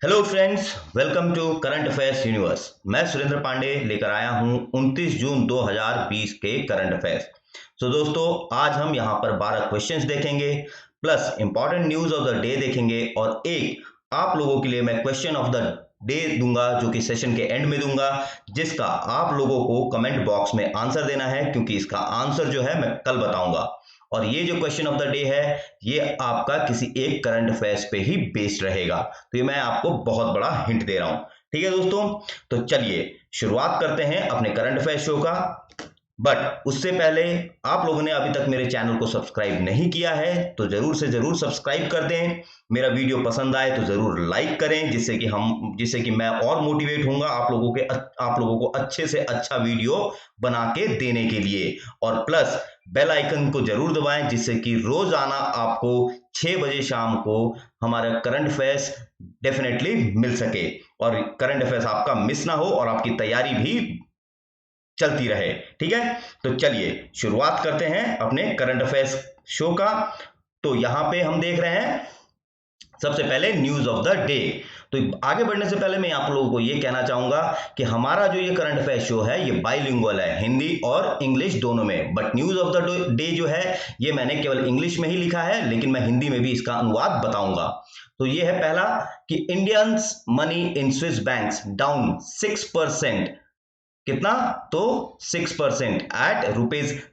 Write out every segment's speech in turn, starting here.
Hello friends, welcome to current affairs universe. मैं सुरेंद्र पांडे लेकर आया हूं 29 जून 2020 के करंट अफेयर्स। दोस्तों, आज हम यहां पर 12 क्वेश्चंस देखेंगे, plus important news of the day देखेंगे और एक आप लोगों के लिए मैं क्वेश्चन ऑफ द डे दूंगा जो कि सेशन के एंड में दूंगा, जिसका आप लोगों को कमेंट बॉक्स में आंसर देना है, क्योंकि इसका आंसर जो है मैं कल बताऊंगा। और ये जो क्वेश्चन ऑफ द डे है ये आपका किसी एक करंट अफेयर्स पे ही बेस्ड रहेगा, तो ये मैं आपको बहुत बड़ा हिंट दे रहा हूं। ठीक है दोस्तों, तो चलिए शुरुआत करते हैं अपने करंट अफेयर शो का। बट उससे पहले आप लोगों ने अभी तक मेरे चैनल को सब्सक्राइब नहीं किया है तो जरूर से जरूर सब्सक्राइब कर दें। मेरा वीडियो पसंद आए तो जरूर लाइक करें, जिससे कि मैं और मोटिवेट होऊंगा आप लोगों को अच्छे से अच्छा वीडियो बना के देने के लिए। और प्लस बेल आइकन को जरूर दबाएं, जिससे कि रोजाना आपको 6 बजे शाम को हमारा करंट अफेयर्स डेफिनेटली मिल सके और करंट अफेयर्स आपका मिस ना हो और आपकी तैयारी भी चलती रहे। ठीक है, तो चलिए शुरुआत करते हैं अपने करंट अफेयर्स शो का। तो यहां पे हम देख रहे हैं सबसे पहले न्यूज ऑफ द डे। तो आगे बढ़ने से पहले मैं आप लोगों को यह कहना चाहूंगा कि हमारा जो ये करंट अफेयर शो है ये बाइलिंगुअल है, हिंदी और इंग्लिश दोनों में। But news of the day जो है ये मैंने केवल इंग्लिश में ही लिखा है, लेकिन मैं हिंदी में भी इसका अनुवाद बताऊंगा। तो ये है पहला कि Indians money in Swiss banks down 6%। कितना? तो 6% एट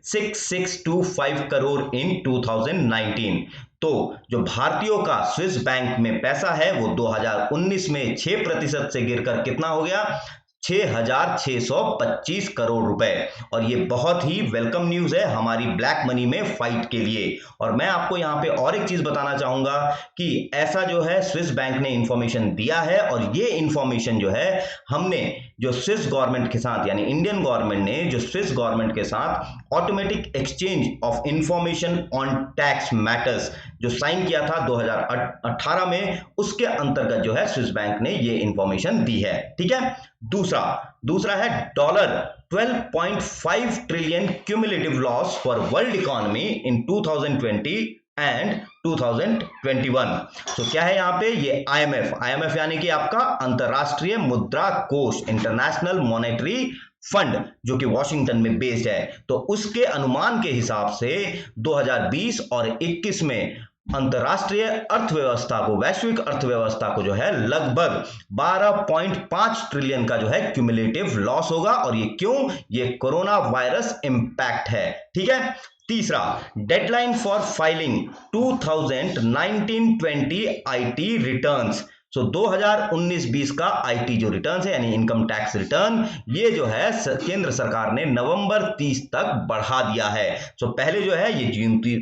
₹6625 करोड़ इन 2019। तो जो भारतीयों का स्विस बैंक में पैसा है वो 2019 में 6% से गिरकर कितना हो गया? 6,625 करोड़ रुपए। और ये बहुत ही वेलकम न्यूज है हमारी ब्लैक मनी में फाइट के लिए। और मैं आपको यहां पे और एक चीज बताना चाहूंगा कि ऐसा जो है स्विस बैंक ने इंफॉर्मेशन दिया है, और ये इंफॉर्मेशन जो है हमने जो स्विस गवर्नमेंट के साथ यानी इंडियन गवर्नमेंट ने जो स्विस गवर्नमेंट के साथ automatic exchange of information on tax matters जो साइन किया था 2018 में, उसके अंतर्गत जो है स्विस बैंक ने ये इंफॉर्मेशन दी है। ठीक है, दूसरा है $12.5 trillion cumulative loss for world economy in 2020 and 2021। तो क्या है यहां पे? ये आईएमएफ यानी कि आपका अंतरराष्ट्रीय मुद्रा कोष, इंटरनेशनल मॉनेटरी फंड, जो कि वॉशिंगटन में बेस्ड है, तो उसके अनुमान के हिसाब से 2020 और 21 में अंतरराष्ट्रीय अर्थव्यवस्था को, वैश्विक अर्थव्यवस्था को जो है लगभग 12.5 ट्रिलियन का जो है क्यूमुलेटिव लॉस होगा। और ये क्यों? ये कोरोना वायरस इंपैक्ट है। ठीक है, तीसरा, deadline for filing 2019-20 IT returns. 2019-20 का आईटी जो रिटर्न है यानी इनकम टैक्स रिटर्न, ये जो है केंद्र सरकार ने नवंबर 30 तक बढ़ा दिया है। पहले जो है ये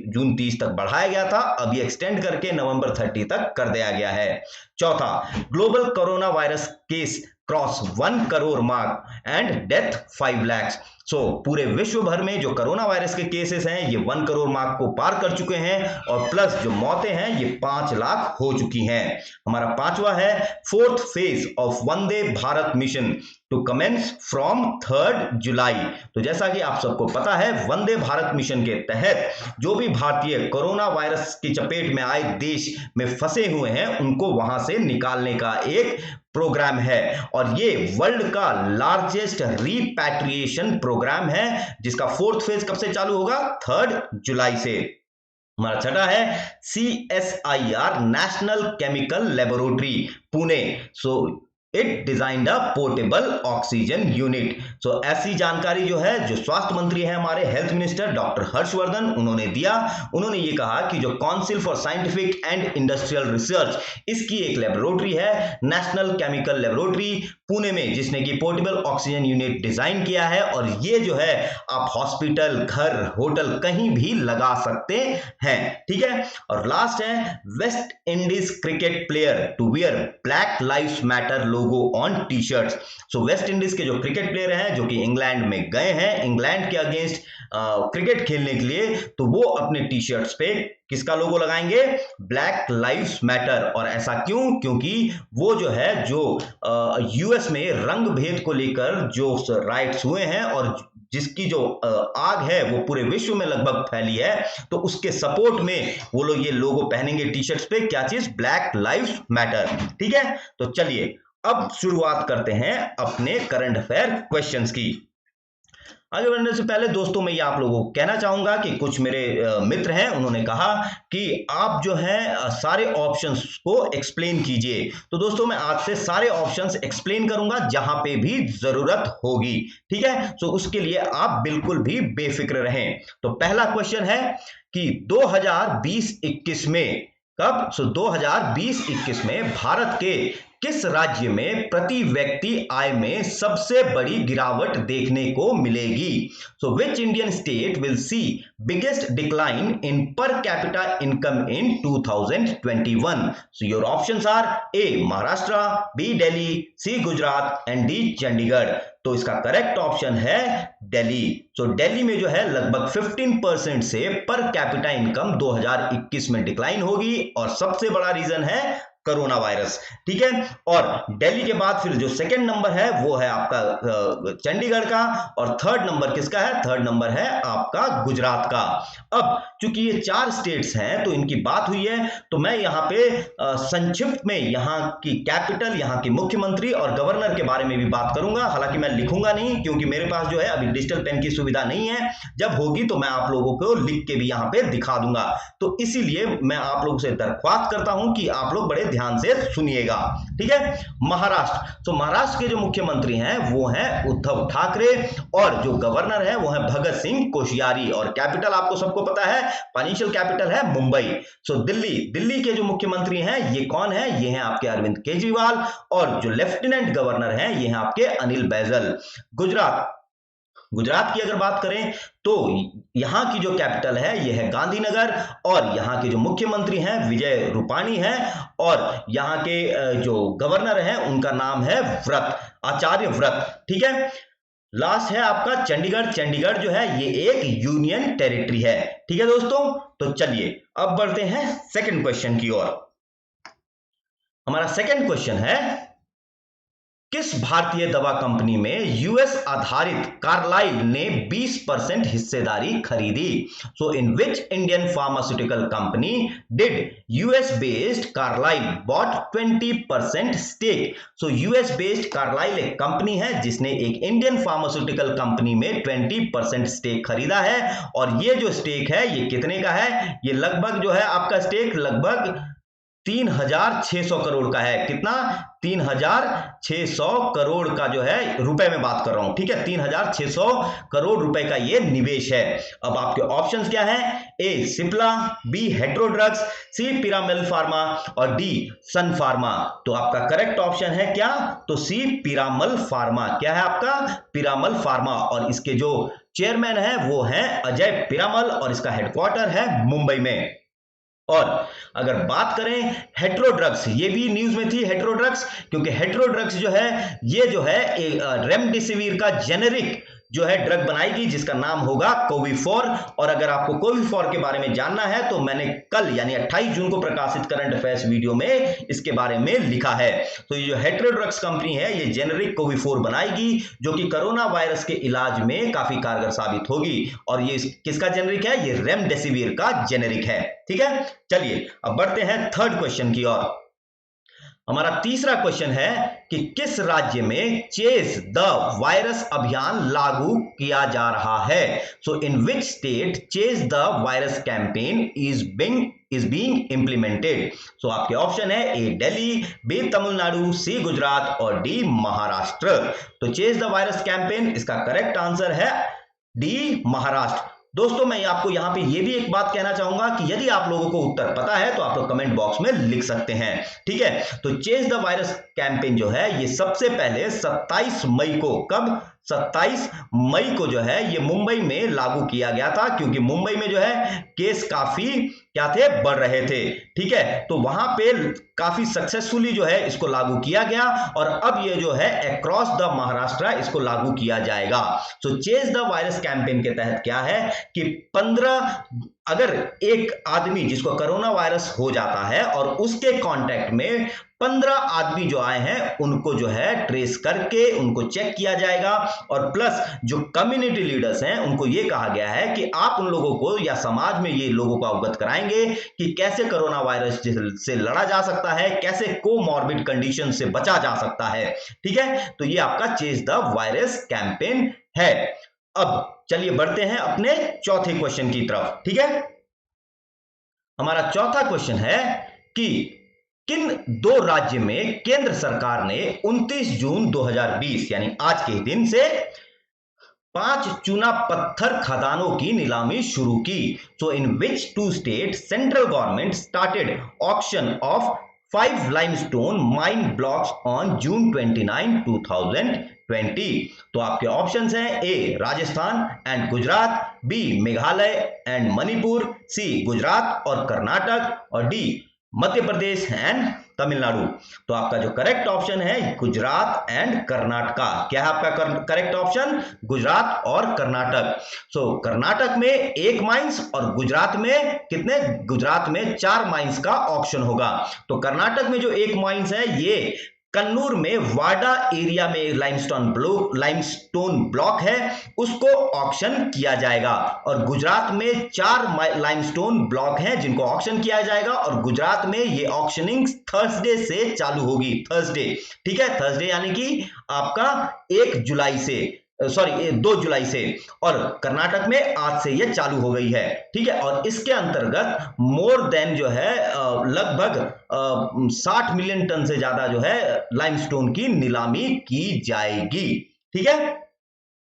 जून 30 तक बढ़ाया गया था, अब ये एक्सटेंड करके नवंबर 30 तक कर दिया गया है। चौथा, global corona virus case cross 1 crore mark and death 5 lakh. पूरे विश्व भर में जो कोरोना वायरस के केसेस हैं ये 1 करोड़ मार्क को पार कर चुके हैं, और प्लस जो मौतें हैं ये 5 लाख हो चुकी हैं। हमारा पांचवा है fourth phase of Vande Bharat mission to commence from 3 July. तो जैसा कि आप सबको पता है, वंदे भारत मिशन के तहत जो भी भारतीय कोरोना वायरस की चपेट में आए देश में फंसे हुए हैं उनको वहां से निकालने का एक प्रोग्राम है, और ये वर्ल्ड का लार्जेस्ट रीपैट्रिएशन प्रोग्राम है, जिसका फोर्थ फेज कब से चालू होगा? 3 जुलाई से। हमारा छठा है CSIR national chemical laboratory Pune. It designed a portable oxygen unit. ऐसी जानकारी जो है जो स्वास्थ्य मंत्री है हमारे हेल्थ मिनिस्टर डॉक्टर हर्षवर्धन, उन्होंने दिया। उन्होंने ये कहा कि जो council for scientific and industrial research, इसकी एक लेबोरेटरी है नेशनल केमिकल लेबोरेटरी पुणे में, जिसने की पोर्टेबल ऑक्सीजन यूनिट डिजाइन किया है, और ये जो है आप हॉस्पिटल, घर, होटल कहीं भी लगा सकते हैं। ठीक है, और लास्ट है West Indies cricket player to wear black lives matter logo on T shirts. West Indies के जो क्रिकेट प्लेयर हैं जो कि इंग्लैंड में गए हैं इंग्लैंड के अगेंस्ट क्रिकेट खेलने के लिए, तो वो अपने टी शर्ट्स पे किसका लोगो लगाएंगे? Black lives matter. और ऐसा क्यों? क्योंकि वो जो है जो यूएस में रंग भेद को लेकर जो राइट्स हुए हैं और जिसकी जो आग है वो पूरे विश्व में लगभग फैली है, तो उसके सपोर्ट में वो लोग ये लोगो पहनेंगे टी शर्ट्स पे, क्या चीज, ब्लैक लाइव्स मैटर। ठीक है, तो चलिए अब शुरुआत करते हैं अपने करंट अफेयर क्वेश्चंस की। आगे बढ़ने से पहले दोस्तों मैं ये आप लोगों को कहना चाहूंगा कि कुछ मेरे मित्र हैं, उन्होंने कहा कि आप जो है सारे ऑप्शंस को एक्सप्लेन कीजिए। तो दोस्तों मैं आज से सारे ऑप्शंस एक्सप्लेन करूंगा जहां पे भी जरूरत होगी। ठीक है, तो उसके लिए आप बिल्कुल भी बेफिक्र रहें। तो पहला क्वेश्चन है कि 2020-21 में कब, 2020-21 में भारत के किस राज्य में प्रति व्यक्ति आय में सबसे बड़ी गिरावट देखने को मिलेगी? So which Indian state will see biggest decline in per capita income in 2021? So your options are A Maharashtra, B Delhi, C Gujarat and D Chandigarh. तो इसका करेक्ट ऑप्शन है दिल्ली। तो दिल्ली में जो है लगभग 15% से पर कैपिटा इनकम 2021 में डिक्लाइन होगी और सबसे बड़ा रीजन है कोरोना वायरस। ठीक है, और दिल्ली के बाद फिर जो सेकंड नंबर है वो है आपका चंडीगढ़ का, और थर्ड नंबर किसका है? थर्ड नंबर है आपका गुजरात का। अब चूंकि ये 4 स्टेट्स हैं तो इनकी बात हुई है, तो मैं यहाँ पे संक्षिप्त में यहाँ की कैपिटल, यहाँ की मुख्यमंत्री और गवर्नर के बारे में भी बात करूंगा। हालांकि मैं लिखूंगा नहीं क्योंकि मेरे पास जो है अभी डिजिटल पेन की सुविधा नहीं है, जब होगी तो मैं आप लोगों को लिख के भी यहाँ पे दिखा दूंगा। तो इसीलिए मैं आप लोगों से दरख्वास्त करता हूं कि आप लोग बड़े ध्यान से सुनिएगा। ठीक है, महाराष्ट्र, तो महाराष्ट्र के जो मुख्यमंत्री हैं वो हैं उद्धव ठाकरे, और जो गवर्नर है वो है भगत सिंह कोश्यारी, और कैपिटल आपको सबको पता है, फाइनेंशियल कैपिटल है मुंबई। सो दिल्ली के जो मुख्यमंत्री हैं ये कौन है? ये हैं आपके अरविंद केजरीवाल, और जो लेफ्टिनेंट गवर्नर हैं ये हैं आपके अनिल बैजल। गुजरात की अगर बात करें तो यहां की जो कैपिटल है यह है गांधीनगर, और यहां के जो मुख्यमंत्री हैं विजय रूपाणी हैं, और यहां के जो गवर्नर हैं उनका नाम है व्रत, आचार्य व्रत। ठीक है, लास्ट है आपका चंडीगढ़। चंडीगढ़ जो है ये एक यूनियन टेरिटरी है। ठीक है दोस्तों, तो चलिए अब बढ़ते हैं सेकंड क्वेश्चन की ओर। हमारा सेकंड क्वेश्चन है, किस भारतीय दवा कंपनी में यूएस आधारित कार्लाइल ने 20% हिस्सेदारी खरीदी? So in which Indian pharmaceutical company did US based Carlyle bought 20% stake? So US based Carlyle एक कंपनी है जिसने एक इंडियन फार्मास्यूटिकल कंपनी में 20% स्टेक खरीदा है, और ये जो स्टेक है ये कितने का है? ये लगभग जो है आपका स्टेक लगभग 3600 करोड़ का है। कितना? 3600 करोड़ का जो है, रुपए में बात कर रहा हूं। ठीक है, 3600 करोड़ रुपए का ये निवेश है। अब आपके ऑप्शंस क्या हैं? ए सिप्ला, बी हेट्रोड्रग्स, सी पिरामल फार्मा और डी सन फार्मा। तो आपका करेक्ट ऑप्शन है क्या? तो सी पिरामल फार्मा। क्या है आपका? पिरामल फार्मा, और इसके जो चेयरमैन है वो है अजय पिरामल, और इसका हेडक्वार्टर है मुंबई में। और अगर बात करें हेट्रोड्रग्स, ये भी न्यूज में थी हेट्रोड्रग्स, क्योंकि हेट्रोड्रग्स जो है ये जो है रेमडेसिविर का जेनेरिक जो है ड्रग बनाएगी जिसका नाम होगा कोविफोर। और अगर आपको कोविफोर के बारे में जानना है तो मैंने कल यानी 28 जून को प्रकाशित करंट अफेयर्स वीडियो में इसके बारे में लिखा है। तो ये जो हेट्रोड्रग्स कंपनी है ये जेनेरिक कोविफोर बनाएगी जो कि कोरोना वायरस के इलाज में काफी कारगर साबित होगी, और ये किसका जेनेरिक है? ये रेमडेसिविर का जेनेरिक है। ठीक है, चलिए अब बढ़ते हैं थर्ड क्वेश्चन की ओर। हमारा तीसरा क्वेश्चन है कि किस राज्य में चेज द वायरस अभियान लागू किया जा रहा है? So in which state chase the virus campaign is being implemented? So आपके ऑप्शन है A Delhi, B Tamil Nadu, C Gujarat और डी महाराष्ट्र। तो चेज द वायरस कैंपेन, इसका करेक्ट आंसर है डी महाराष्ट्र। दोस्तों मैं आपको यहां पे ये भी एक बात कहना चाहूंगा कि यदि आप लोगों को उत्तर पता है तो आप लोग कमेंट बॉक्स में लिख सकते हैं। ठीक है, तो चेज द वायरस कैंपेन जो है ये सबसे पहले 27 मई को, कब? 27 मई को जो है ये मुंबई में लागू किया गया था, क्योंकि मुंबई में जो है केस काफी क्या थे? बढ़ रहे थे। ठीक है, तो वहां पे काफी सक्सेसफुली जो है इसको लागू किया गया, और अब ये जो है अक्रॉस द महाराष्ट्र इसको लागू किया जाएगा। सो चेज द वायरस कैंपेन के तहत क्या है कि 15 अगर एक आदमी जिसको कोरोना वायरस हो जाता है और उसके कांटेक्ट में 15 आदमी जो आए हैं उनको जो है ट्रेस करके उनको चेक किया जाएगा, और प्लस जो कम्युनिटी लीडर्स हैं उनको ये कहा गया है कि आप उन लोगों को या समाज में ये लोगों को अवगत कराएंगे कि कैसे कोरोना वायरस से लड़ा जा सकता है, कैसे कोमॉर्बिड कंडीशन से बचा जा सकता है। ठीक है, तो ये आपका चेज द वायरस कैंपेन है। अब चलिए बढ़ते हैं अपने चौथे क्वेश्चन की तरफ। ठीक है, हमारा चौथा क्वेश्चन है कि किन दो राज्य में केंद्र सरकार ने 29 जून 2020 यानी आज के दिन से 5 चूना पत्थर खदानों की नीलामी शुरू की। So in which two state central government started auction of 5 limestone mine blocks on June 29, 2020। तो आपके ऑप्शंस हैं A Rajasthan and Gujarat, B Meghalaya and Manipur, C Gujarat और कर्नाटक, और डी मध्य प्रदेश एंड तमिलनाडु। तो आपका जो करेक्ट ऑप्शन है गुजरात एंड कर्नाटका। क्या है आपका करेक्ट ऑप्शन? गुजरात और कर्नाटक। सो कर्नाटक में 1 माइंस और गुजरात में कितने? गुजरात में 4 माइंस का ऑक्शन होगा। तो कर्नाटक में जो 1 माइंस है ये कन्नूर में वाडा एरिया में लाइमस्टोन ब्लॉक है, उसको ऑक्शन किया जाएगा। और गुजरात में 4 लाइमस्टोन ब्लॉक हैं जिनको ऑक्शन किया जाएगा, और गुजरात में ये ऑक्शनिंग थर्सडे से चालू होगी। थर्सडे, ठीक है, थर्सडे यानी कि आपका 1 जुलाई से, सॉरी 2 जुलाई से, और कर्नाटक में आज से ये चालू हो गई है। ठीक है, और इसके अंतर्गत मोर देन जो है लगभग 60 मिलियन टन से ज्यादा जो है लाइमस्टोन की नीलामी की जाएगी। ठीक है,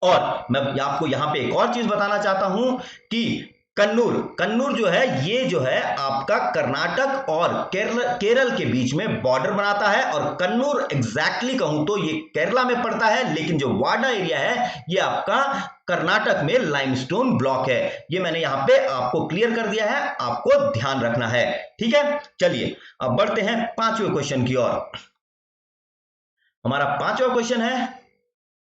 और मैं आपको यहां पे एक और चीज बताना चाहता हूं कि कन्नूर जो है ये जो है आपका कर्नाटक और केरल के बीच में बॉर्डर बनाता है, और कन्नूर एग्जैक्टली कहूं तो ये केरला में पड़ता है, लेकिन जो वाडा एरिया है ये आपका कर्नाटक में लाइमस्टोन ब्लॉक है। ये मैंने यहां पे आपको क्लियर कर दिया है, आपको ध्यान रखना है। ठीक है, चलिए अब बढ़ते हैं 5वें क्वेश्चन की ओर। हमारा 5वां क्वेश्चन है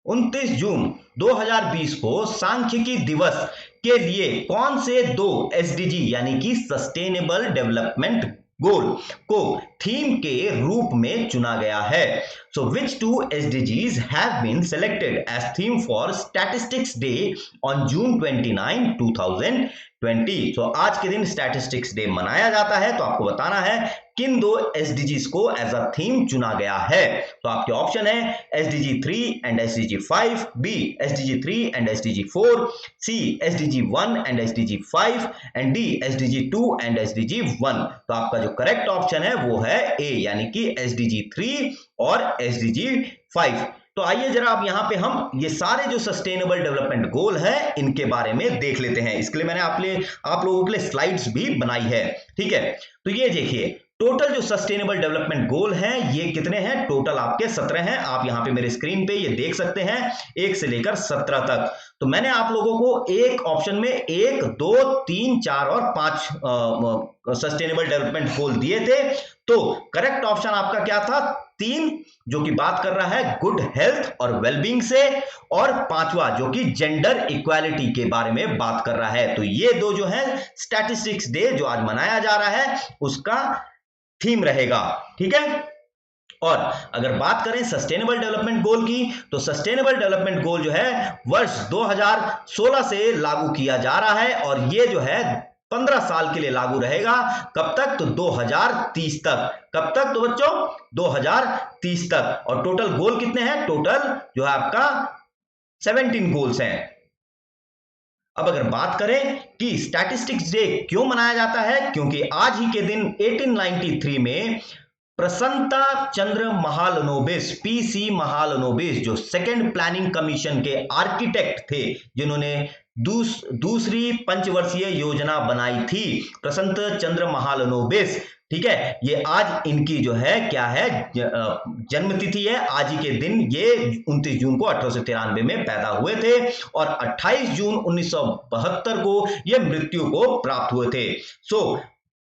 29 जून 2020 को सांख्यिकी दिवस के लिए कौन से 2 एसडीजी यानी कि सस्टेनेबल डेवलपमेंट गोल को थीम के रूप में चुना गया है? So which 2 SDGs have been selected as theme for statistics day on June 29, 2020। So आज के दिन स्टैटिस्टिक्स डे मनाया जाता है, तो आपको बताना है किन 2 SDGs को एज अ थीम चुना गया है। तो आपके ऑप्शन है SDG 3 and SDG 5, B SDG 3 and SDG 4, C SDG 1 and SDG 5, and D SDG 2 and SDG 1। तो आपका जो करेक्ट ऑप्शन है वो है ए यानी कि SDG 3 और SDG 5। तो आइए जरा आप यहां पे हम ये सारे जो सस्टेनेबल डेवलपमेंट गोल है इनके बारे में देख लेते हैं। इसके लिए मैंने आप लोगों के लिए स्लाइड्स भी बनाई है। ठीक है, तो ये देखिए टोटल जो सस्टेनेबल डेवलपमेंट गोल हैं ये कितने हैं? टोटल आपके 17 हैं। आप यहां पे मेरे स्क्रीन पे ये देख सकते हैं 1 से लेकर 17 तक। तो मैंने आप लोगों को एक ऑप्शन में 1, 2, 3, 4 और 5 सस्टेनेबल डेवलपमेंट गोल दिए थे। तो करेक्ट ऑप्शन आपका क्या था? 3, जो कि बात कर रहा है गुड हेल्थ और वेलबींग से, और 5वां जो कि जेंडर इक्वालिटी के बारे में बात कर रहा है। तो ये 2 जो है स्टैटिस्टिक्स डे जो आज मनाया जा रहा है उसका थीम रहेगा। ठीक है, और अगर बात करें सस्टेनेबल डेवलपमेंट गोल की, तो सस्टेनेबल डेवलपमेंट गोल जो है वर्ष 2016 से लागू किया जा रहा है, और ये जो है 15 साल के लिए लागू रहेगा। कब तक? तो 2030 तक। कब तक? तो बच्चों 2030 तक। और टोटल गोल कितने हैं? टोटल जो है आपका 17 गोल्स हैं। अब अगर बात करें कि स्टैटिस्टिक्स डे क्यों मनाया जाता है, क्योंकि आज ही के दिन 1893 में प्रसन्नता चंद्र महालनोबिस, पीसी महालनोबिस, जो सेकंड प्लानिंग कमीशन के आर्किटेक्ट थे, जिन्होंने दूसरी पंचवर्षीय योजना बनाई थी, प्रसन्नता चंद्र महालनोबिस। ठीक है, ये आज इनकी जो है क्या है जन्मतिथि है। आज ही के दिन ये 29 जून को 1893 में पैदा हुए थे, और 28 जून 1972 को ये मृत्यु को प्राप्त हुए थे। सो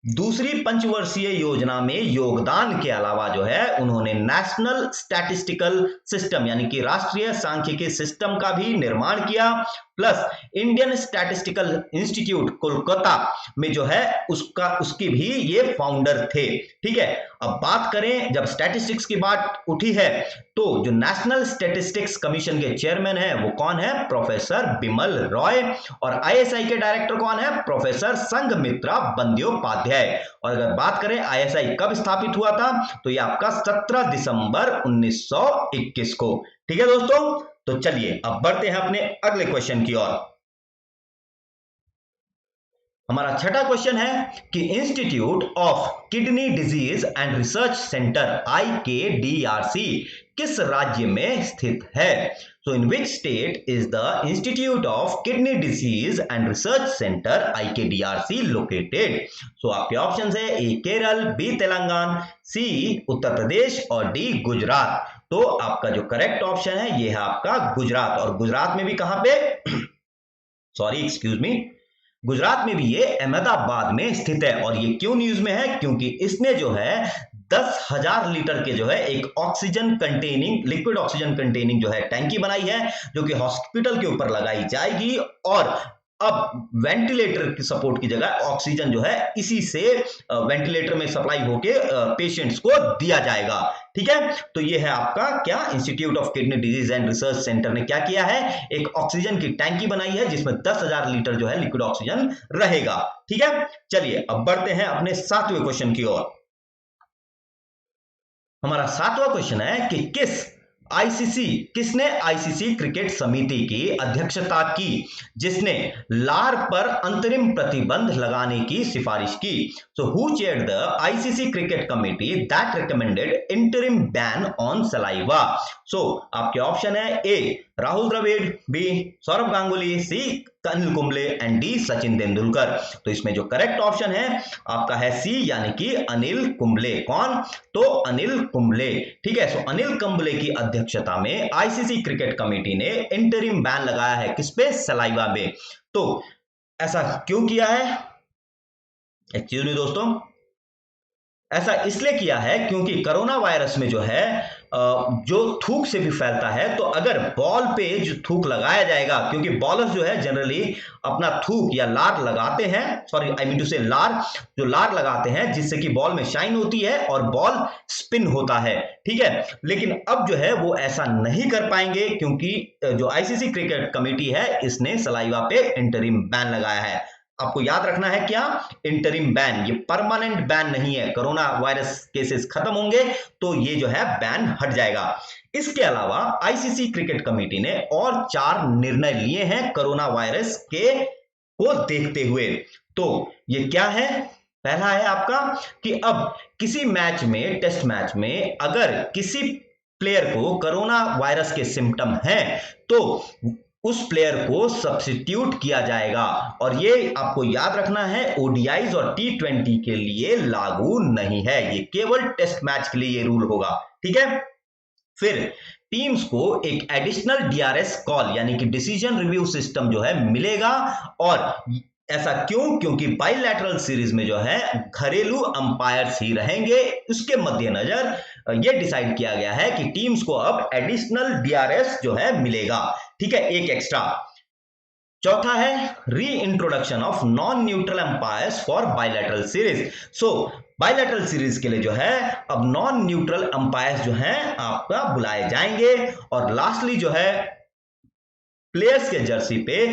दूसरी पंचवर्षीय योजना में योगदान के अलावा जो है उन्होंने नेशनल स्टैटिस्टिकल सिस्टम यानी कि राष्ट्रीय सांख्यिकी सिस्टम का भी निर्माण किया, plus Indian statistical institute Kolkata में जो है उसकी भी ये फाउंडर थे। ठीक है, अब बात करें, जब स्टैटिस्टिक्स की बात उठी है तो जो नेशनल स्टैटिस्टिक्स कमीशन के चेयरमैन है वो कौन है? प्रोफेसर बिमल रॉय। और आईएसआई के डायरेक्टर कौन है? प्रोफेसर संघमित्रा बंद्योपाध्याय। और अगर बात करें आईएसआई कब स्थापित हुआ था, तो ये आपका 17 दिसंबर 1921 को। ठीक है दोस्तों, तो चलिए अब बढ़ते हैं अपने अगले क्वेश्चन की ओर। हमारा छठा क्वेश्चन है कि institute of kidney disease and research centre IKDRC किस राज्य में स्थित है? So in which state is the institute of kidney disease and research centre IKDRC located? So आपके ऑप्शन है A Kerala, B Telangana, C Uttar Pradesh और डी गुजरात। तो आपका जो करेक्ट ऑप्शन है ये है आपका गुजरात। और गुजरात में भी कहां पे सॉरी एक्सक्यूज मी, गुजरात में भी ये अहमदाबाद में स्थित है। और ये क्यों न्यूज में है? क्योंकि इसने जो है 10,000 लीटर के जो है एक oxygen containing, liquid oxygen containing जो है टैंकी बनाई है, जो कि हॉस्पिटल के ऊपर लगाई जाएगी। और अब वेंटिलेटर की सपोर्ट की जगह ऑक्सीजन जो है इसी से वेंटिलेटर में सप्लाई होके पेशेंट्स को दिया जाएगा। ठीक है, तो ये है आपका क्या, institute of kidney disease and research centre ने क्या किया है, एक ऑक्सीजन की टैंकी बनाई है जिसमें 10,000 लीटर जो है लिक्विड ऑक्सीजन रहेगा। ठीक है, चलिए अब बढ़ते हैं अपने 7वें क्वेश्चन की ओर। हमारा 7वां क्वेश्चन है कि किसने आईसीसी क्रिकेट समिति की अध्यक्षता की जिसने लार पर अंतरिम प्रतिबंध लगाने की सिफारिश की? So who chaired the ICC cricket committee that recommended interim ban on saliva? So आपके ऑप्शन है A Rahul Dravid, B Sourav Ganguly, C Anil Kumble and D Sachin Tendulkar. तो इसमें जो करेक्ट ऑप्शन है आपका है सी, यानी कि अनिल कुंबले। कौन? तो अनिल कुंबले। ठीक है, सो अनिल कुंबले की अध्यक्षता में आईसीसी क्रिकेट कमेटी ने इंटरिम बैन लगाया है किस पे? सलाइवा में। तो ऐसा क्यों किया है? एक्चुअली में दोस्तों ऐसा इसलिए किया है क्योंकि कोरोना वायरस में जो है जो थूक से भी फैलता है, तो अगर बॉल पे जो थूक लगाया जाएगा, क्योंकि बॉलर्स जो है जनरली अपना थूक या लार लगाते हैं, सॉरी आई मीन टू से लार, जो लार लगाते हैं जिससे कि बॉल में शाइन होती है और बॉल स्पिन होता है। ठीक है, लेकिन अब जो है वो ऐसा नहीं कर पाएंगे क्योंकि जो आईसीसी क्रिकेट कमेटी है इसने सलाइवा पे इंटरिम बैन लगाया है। आपको याद रखना है क्या, इंटरिम बैन, ये परमानेंट बैन नहीं है। कोरोना वायरस केसेस खत्म होंगे तो ये जो है बैन हट जाएगा। इसके अलावा आईसीसी क्रिकेट कमेटी ने और 4 निर्णय लिए हैं कोरोना वायरस के को देखते हुए। तो ये क्या है? पहला है आपका कि अब किसी मैच में, टेस्ट मैच में अगर किसी प्लेयर को कोरोना वायरस के सिम्टम हैं तो उस प्लेयर को सब्स्टिट्यूट किया जाएगा। और ये आपको याद रखना है ओडीआईज और T20 के लिए लागू नहीं है, ये केवल टेस्ट मैच के लिए ये रूल होगा। ठीक है, फिर टीम्स को एक एडिशनल DRS कॉल यानी कि डिसीजन रिव्यू सिस्टम जो है मिलेगा। और ऐसा क्यों? क्योंकि बाइलैटरल सीरीज में जो है घरेलू अंपायर्स ही रहेंगे। उसके मद्देनजर यह डिसाइड किया गया है कि टीम्स को अब एडिशनल DRS जो है मिलेगा। ठीक है, एक एक्स्ट्रा। चौथा है री introduction of non neutral umpires for bilateral series. So bilateral series के लिए जो है अब नॉन न्यूट्रल अंपायर्स जो हैं आपका बुलाए जाएंगे। और लास्टली जो है प्लेयर्स के जर्सी पे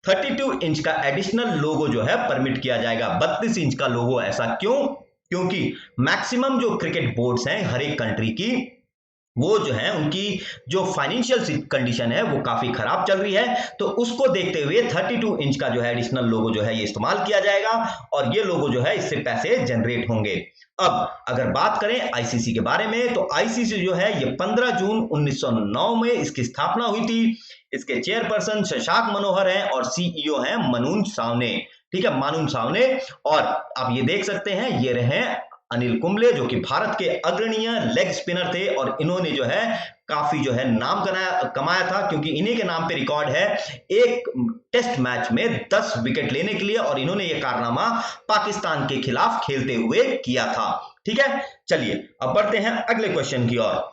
32 इंच का एडिशनल लोगो जो है परमिट किया जाएगा, 32 इंच का लोगो। ऐसा क्यों? क्योंकि मैक्सिमम जो क्रिकेट बोर्ड्स हैं हर एक कंट्री की, वो जो है उनकी जो फाइनेंशियल कंडीशन है वो काफी खराब चल रही है, तो उसको देखते हुए 32 इंच का जो है एडिशनल लोगो जो है ये इस्तेमाल किया जाएगा। और ये लोगो जो है इससे पैसे जनरेट होंगे। अब अगर बात करें आईसीसी के बारे में, तो आईसीसी जो है ये 15 जून 1909 में इसकी स्थापना हुई थी। इसके चेयरपर्सन शशांक मनोहर हैं और सीईओ हैं मनून सावने। ठीक है, मानून सावने। और आप ये देख सकते हैं ये रहे अनिल कुंबले, जो कि भारत के अग्रणीय लेग स्पिनर थे। और इन्होंने जो है काफी जो है नाम कमाया था, क्योंकि इन्हीं के नाम पे रिकॉर्ड है एक टेस्ट मैच में 10 विकेट लेने के लिए। और इन्होंने ये कारनामा पाकिस्तान के खिलाफ खेलते हुए किया था। ठीक है, चलिए अब बढ़ते हैं अगले क्वेश्चन की ओर।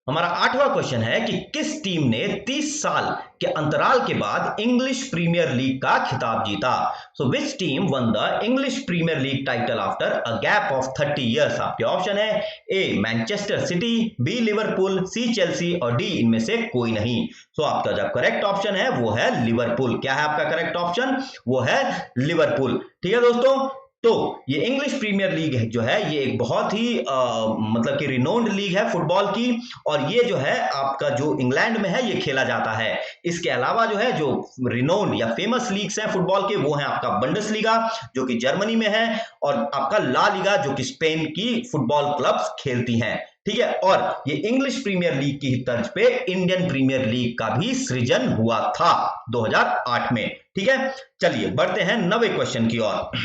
हमारा 8वां क्वेश्चन है कि किस टीम ने 30 साल के अंतराल के बाद इंग्लिश प्रीमियर लीग का खिताब जीता? So which team won the English Premier League title after a gap of 30 years? आपके ऑप्शन है A Manchester City, B Liverpool, C Chelsea और डी इनमें से कोई नहीं। सो आपका जो करेक्ट ऑप्शन है वो है लिवरपूल। क्या है आपका करेक्ट ऑप्शन? वो है लिवरपूल। ठीक है दोस्तों, तो ये इंग्लिश प्रीमियर लीग जो है ये एक बहुत ही मतलब कि रिनोन्ड लीग है फुटबॉल की, और ये जो है आपका जो इंग्लैंड में है ये खेला जाता है। इसके अलावा जो है जो रिनोन्ड या फेमस लीग्स हैं फुटबॉल के, वो है आपका बुंडेसलीगा जो कि जर्मनी में है, और आपका ला लीगा जो कि स्पेन की फुटबॉल क्लब्स खेलती हैं। ठीक है, और ये इंग्लिश प्रीमियर लीग की तर्ज पे इंडियन प्रीमियर लीग का भी सृजन हुआ था 2008 में। ठीक है, चलिए बढ़ते हैं 9वें क्वेश्चन की ओर।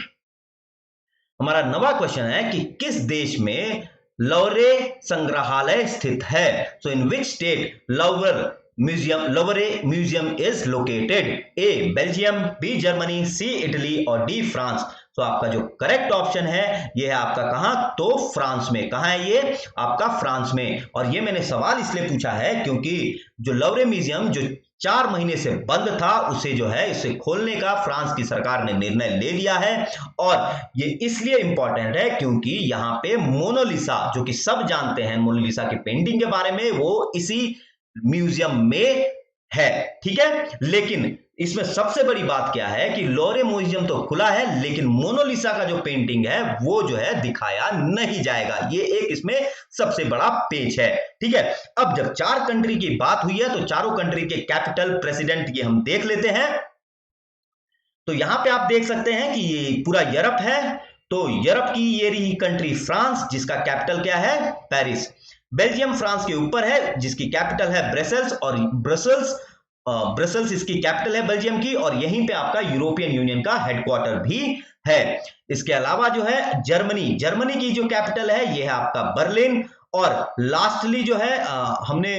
हमारा 9वां क्वेश्चन है कि किस देश में लवरे संग्रहालय स्थित है? So in which state Louvre museum is located? A Belgium, B Germany, C Italy और डी फ्रांस। तो आपका जो करेक्ट ऑप्शन है ये है आपका कहां? तो फ्रांस में। कहां है ये? आपका फ्रांस में। और ये मैंने सवाल इसलिए पूछा है क्योंकि जो लवरे म्यूजियम जो 4 महीने से बंद था उसे जो है इसे खोलने का फ्रांस की सरकार ने निर्णय ले लिया है, और ये इसलिए इंपॉर्टेंट है क्योंकि यहां पे मोनालिसा, जो कि सब जानते हैं मोनालिसा की पेंटिंग के बारे में, वो इसी म्यूजियम में है। ठीक है, लेकिन इसमें सबसे बड़ी बात क्या है कि लोरे म्यूजियम तो खुला है लेकिन मोनालिसा का जो पेंटिंग है वो जो है दिखाया नहीं जाएगा। ये एक इसमें सबसे बड़ा पेच है। ठीक है, अब जब 4 कंट्री की बात हुई है तो चारों कंट्री के कैपिटल, प्रेसिडेंट ये हम देख लेते हैं। तो यहां पे आप देख सकते हैं कि ये पूरा यूरोप है, तो यूरोप की ये रही कंट्री फ्रांस जिसका कैपिटल क्या है? पेरिस। बेल्जियम फ्रांस के ऊपर है जिसकी कैपिटल है ब्रसेल्स, और ब्रसेल्स इसकी कैपिटल है बेल्जियम की, और यहीं पे आपका यूरोपियन यूनियन का हेडक्वार्टर भी है। इसके अलावा जो है जर्मनी की जो कैपिटल है ये है आपका बर्लिन, और लास्टली जो है हमने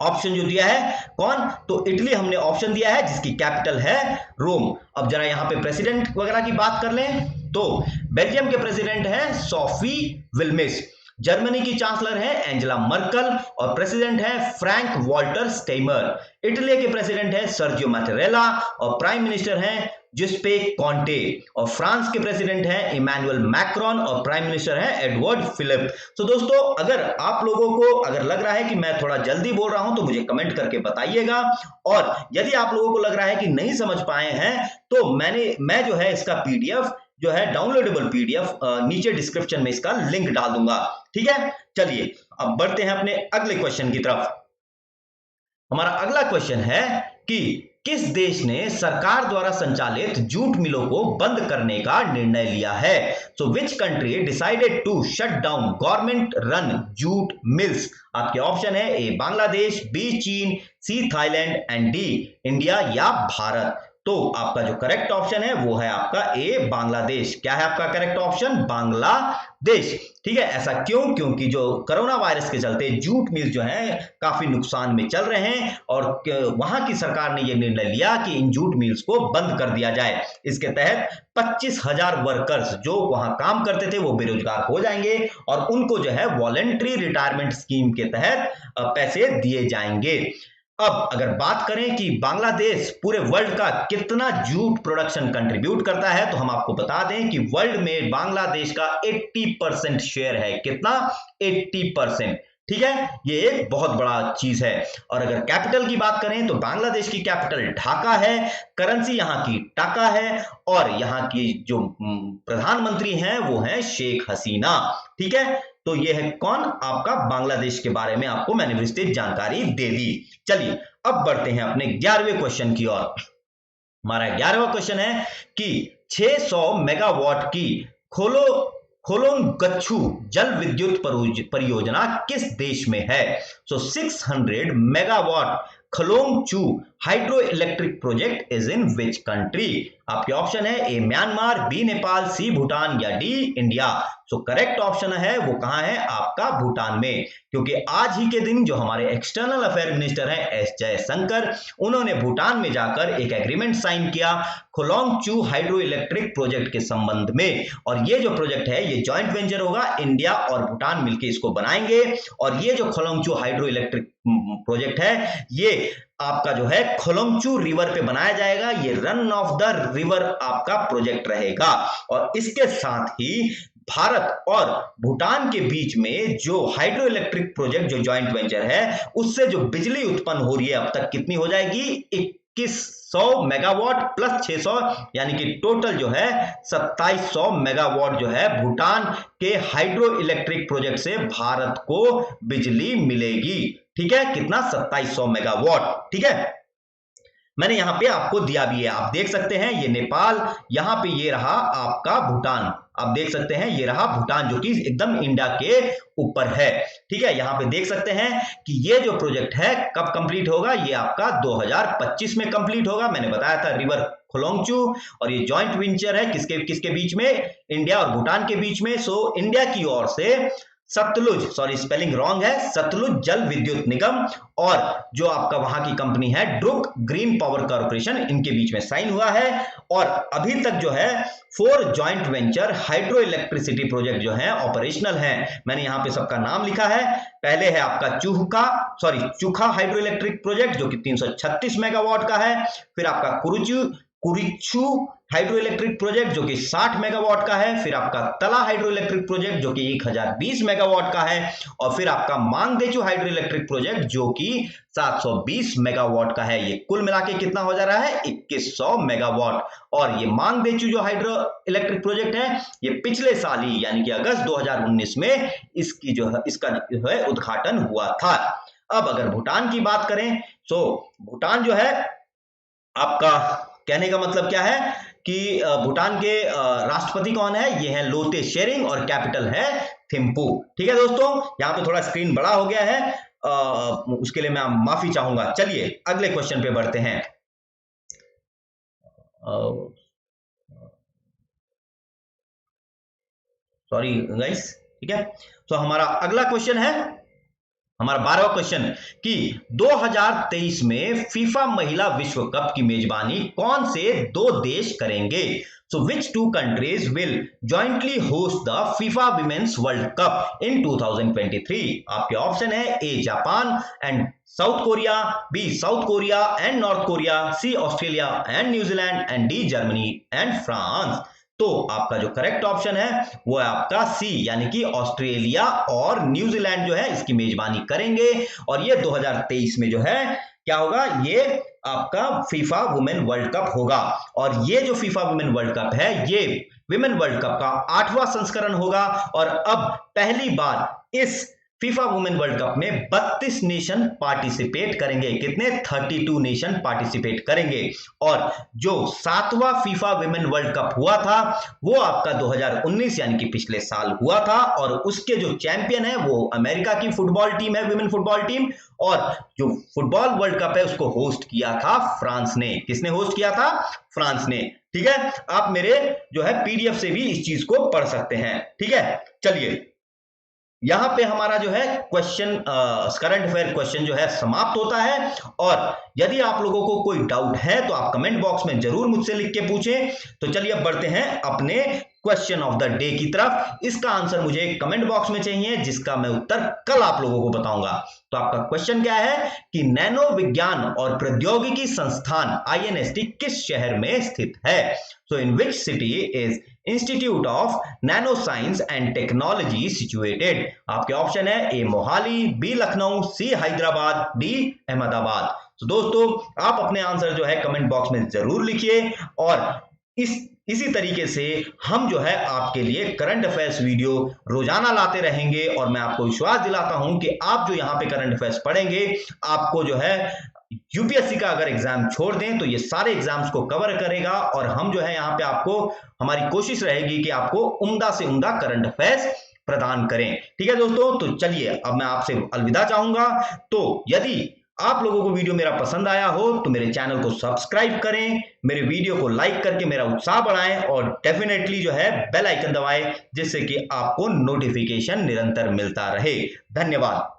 ऑप्शन जो दिया है कौन? तो इटली हमने ऑप्शन दिया है जिसकी कैपिटल है रोम। अब जरा यहां पे प्रेसिडेंट वगैरह की बात कर लें तो बेल्जियम के प्रेसिडेंट है सोफी विल्मेस, जर्मनी की चांसलर है एंजेला मर्कल, और प्रेसिडेंट है फ्रैंक वॉल्टर स्टेमर। इटली के प्रेसिडेंट है सर्जियो मैटेरेला, और प्राइम मिनिस्टर है जिस्पे कॉन्टे, और फ्रांस के प्रेसिडेंट हैं इमैनुअल मैक्रोन, और प्राइम मिनिस्टर है एडवर्ड फिलिप। तो दोस्तों अगर आप लोगों को अगर लग रहा है कि मैं थोड़ा जल्दी बोल रहा हूं तो मुझे कमेंट करके बताइएगा, और यदि आप लोगों को लग रहा है कि नहीं समझ पाए हैं तो मैं जो है इसका पीडीएफ जो है डाउनलोडेबल पीडीएफ नीचे डिस्क्रिप्शन में इसका लिंक डाल दूंगा। ठीक है, चलिए अब बढ़ते हैं अपने अगले क्वेश्चन की तरफ। हमारा अगला क्वेश्चन है कि किस देश ने सरकार द्वारा संचालित जूट मिलों को बंद करने का निर्णय लिया है? So which country decided to shut down government run jute mills? आपके ऑप्शन है A Bangladesh, B China, C Thailand and D India या भारत। तो आपका जो करेक्ट ऑप्शन है वो है आपका ए बांग्लादेश। क्या है आपका करेक्ट ऑप्शन? बांग्लादेश। ठीक है, ऐसा क्यों? क्योंकि जो कोरोना वायरस के चलते जूट मिल जो है काफी नुकसान में चल रहे हैं, और वहां की सरकार ने यह निर्णय लिया कि इन जूट मिल्स को बंद कर दिया जाए। इसके तहत 25,000 वर्कर्स जो वहां काम करते थे वो बेरोजगार हो जाएंगे, और उनको जो है वॉलंटरी रिटायरमेंट स्कीम के तहत पैसे दिए जाएंगे। अब अगर बात करें कि बांग्लादेश पूरे वर्ल्ड का कितना जूट प्रोडक्शन कंट्रीब्यूट करता है, तो हम आपको बता दें कि वर्ल्ड में बांग्लादेश का 80% शेयर है। कितना? 80%। ठीक है, ये एक बहुत बड़ा चीज है। और अगर कैपिटल की बात करें तो बांग्लादेश की कैपिटल ढाका है, करेंसी यहां की टाका है, और यहां की जो प्रधानमंत्री हैं वो हैं शेख हसीना। ठीक है, तो ये है कौन? आपका बांग्लादेश के बारे में आपको मैंने विस्तृत जानकारी दे दी। चलिए अब बढ़ते हैं अपने 11वें क्वेश्चन की ओर। हमारा 11वां क्वेश्चन है कि 600 मेगावाट की खोलोंगच्छू जल विद्युत परियोजना किस देश में है? So 600 megawatt Kholongchhu hydro electric project is in which country? आपके ऑप्शन है A Myanmar, B Nepal, C Bhutan या D India. So correct option है वो कहां है? आपका भूटान में, क्योंकि आज ही के दिन जो हमारे एक्सटर्नल अफेयर मिनिस्टर हैं एस जयशंकर, उन्होंने भूटान में जाकर एक एग्रीमेंट साइन किया खोलोंगचू हाइड्रो इलेक्ट्रिक प्रोजेक्ट के संबंध में। और ये जो प्रोजेक्ट है ये जॉइंट वेंचर होगा, इंडिया और भूटान मिलकर इसको बनाएंगे। और ये जो खोलोंगचू हाइड्रो इलेक्ट्रिक प्रोजेक्ट है ये आपका जो है खोलोंगचू रिवर पे बनाया जाएगा। ये रन ऑफ द रिवर आपका प्रोजेक्ट रहेगा। और इसके साथ ही भारत और भूटान के बीच में जो हाइड्रो इलेक्ट्रिक प्रोजेक्ट जो जॉइंट वेंचर है उससे जो बिजली उत्पन्न हो रही है अब तक कितनी हो जाएगी? 2100 मेगावाट प्लस 600, यानी कि टोटल जो है 2700 मेगावाट जो है भूटान के हाइड्रो इलेक्ट्रिक प्रोजेक्ट से भारत को बिजली मिलेगी। ठीक है, कितना? 2700 मेगावाट। ठीक है, मैंने यहां पे आपको दिया भी है, आप देख सकते हैं ये नेपाल, यहां पे ये रहा आपका भूटान, आप देख सकते हैं ये रहा भूटान जो कि एकदम इंडिया के ऊपर है। ठीक है, यहां पे देख सकते हैं कि ये जो प्रोजेक्ट है कब कंप्लीट होगा? ये आपका 2025 में कंप्लीट होगा। मैंने बताया था रिवर खोलोंगचू, और ये जॉइंट वेंचर है किसके किसके बीच में? इंडिया और भूटान के बीच में। सो इंडिया की ओर से सतलुज, सॉरी स्पेलिंग रॉन्ग है, सतलुज जल विद्युत निगम और जो आपका वहां की कंपनी है ड्रुक ग्रीन पावर कॉर्पोरेशन, इनके बीच में साइन हुआ है। और अभी तक जो है 4 joint venture hydro electricity project जो है ऑपरेशनल हैं। मैंने यहां पे सबका नाम लिखा है। पहले है आपका चुखा हाइड्रो इलेक्ट्रिक प्रोजेक्ट जो कि 336 मेगावाट का है। फिर आपका कुरिचू हाइड्रो इलेक्ट्रिक प्रोजेक्ट जो कि 60 मेगावाट का है। फिर आपका तला हाइड्रो इलेक्ट्रिक प्रोजेक्ट जो कि 1020 मेगावाट का है। और फिर आपका मांगदेचू हाइड्रो इलेक्ट्रिक प्रोजेक्ट जो कि 720 मेगावाट का है। ये कुल मिला के कितना हो जा रहा है? 2100 मेगावाट। और ये मांगदेचू जो हाइड्रो इलेक्ट्रिक प्रोजेक्ट है ये पिछले साल ही यानी कि अगस्त 2019 में इसका जो है उद्घाटन हुआ था। अब अगर भूटान की बात करें तो भूटान जो है आपका, कहने का मतलब क्या है कि भूटान के राष्ट्रपति कौन है? ये है लोटे शेरिंग और कैपिटल है थिम्पू। ठीक है दोस्तों, यहां पे थोड़ा स्क्रीन बड़ा हो गया है, उसके लिए मैं माफी चाहूंगा। चलिए अगले क्वेश्चन पे बढ़ते हैं। Sorry guys. ठीक है, तो हमारा अगला क्वेश्चन है, हमारा 12वां क्वेश्चन कि 2023 में फीफा महिला विश्व कप की मेजबानी कौन से 2 देश करेंगे? So which 2 countries will jointly host the FIFA women's world cup in 2023? आपके ऑप्शन है A Japan and South Korea, B South Korea and North Korea, C Australia and New Zealand and D Germany and France. तो आपका जो correct option है वो है आपका सी, यानी कि ऑस्ट्रेलिया और न्यूजीलैंड जो है इसकी मेजबानी करेंगे। और ये 2023 में जो है क्या होगा? ये आपका फीफा वुमेन वर्ल्ड कप होगा। और ये जो फीफा वुमेन वर्ल्ड कप है ये विमेन वर्ल्ड कप का 8वां संस्करण होगा। और अब पहली बार इस फीफा वुमेन वर्ल्ड कप में 32 नेशन पार्टिसिपेट करेंगे। कितने? 32 नेशन पार्टिसिपेट करेंगे। और जो 7वां फीफा वुमेन वर्ल्ड कप हुआ था वो आपका 2019 यानी कि पिछले साल हुआ था। और उसके जो चैंपियन है वो अमेरिका की फुटबॉल टीम है, वुमेन फुटबॉल टीम। और जो फुटबॉल वर्ल्ड कप है उसको होस्ट किया था फ्रांस ने। किसने होस्ट किया था? फ्रांस ने। ठीक है, आप मेरे जो है पीडीएफ से भी इस चीज को पढ़ सकते हैं। ठीक है, चलिए यहां पे हमारा जो है क्वेश्चन, करंट अफेयर क्वेश्चन जो है समाप्त होता है। और यदि आप लोगों को कोई डाउट है तो आप कमेंट बॉक्स में जरूर मुझसे लिख के पूछें। तो चलिए अब बढ़ते हैं अपने क्वेश्चन ऑफ द डे की तरफ। इसका आंसर मुझे कमेंट बॉक्स में चाहिए जिसका मैं उत्तर कल आप लोगों को बताऊंगा। तो आपका क्वेश्चन क्या है कि नैनो विज्ञान और प्रौद्योगिकी संस्थान INST किस शहर में स्थित है? So in which city is institute of nano science and technology situated? आपके ऑप्शन है A Mohali, B Lucknow, C Hyderabad, D Ahmedabad. तो दोस्तों आप अपने आंसर जो है कमेंट बॉक्स में जरूर लिखिए। और इसी तरीके से हम जो है आपके लिए करंट अफेयर्स वीडियो रोजाना लाते रहेंगे। और मैं आपको विश्वास दिलाता हूं कि आप जो यहां पे करंट अफेयर्स पढ़ेंगे आपको जो है यूपीएससी का अगर एग्जाम छोड़ दें तो ये सारे एग्जाम्स को कवर करेगा। और हम जो है यहाँ पे आपको, हमारी कोशिश रहेगी कि आपको उम्दा से उम्दा करंट अफेयर्स प्रदान करें। ठीक है दोस्तों, तो चलिए अब मैं आपसे अलविदा चाहूंगा। तो यदि आप लोगों को वीडियो मेरा पसंद आया हो तो मेरे चैनल को सब्सक्राइब करें, मेरे वीडियो को लाइक करके मेरा उत्साह बढ़ाएं और डेफिनेटली जो है बेल आइकन दबाएं, जिससे कि आपको नोटिफिकेशन निरंतर मिलता रहे। धन्यवाद।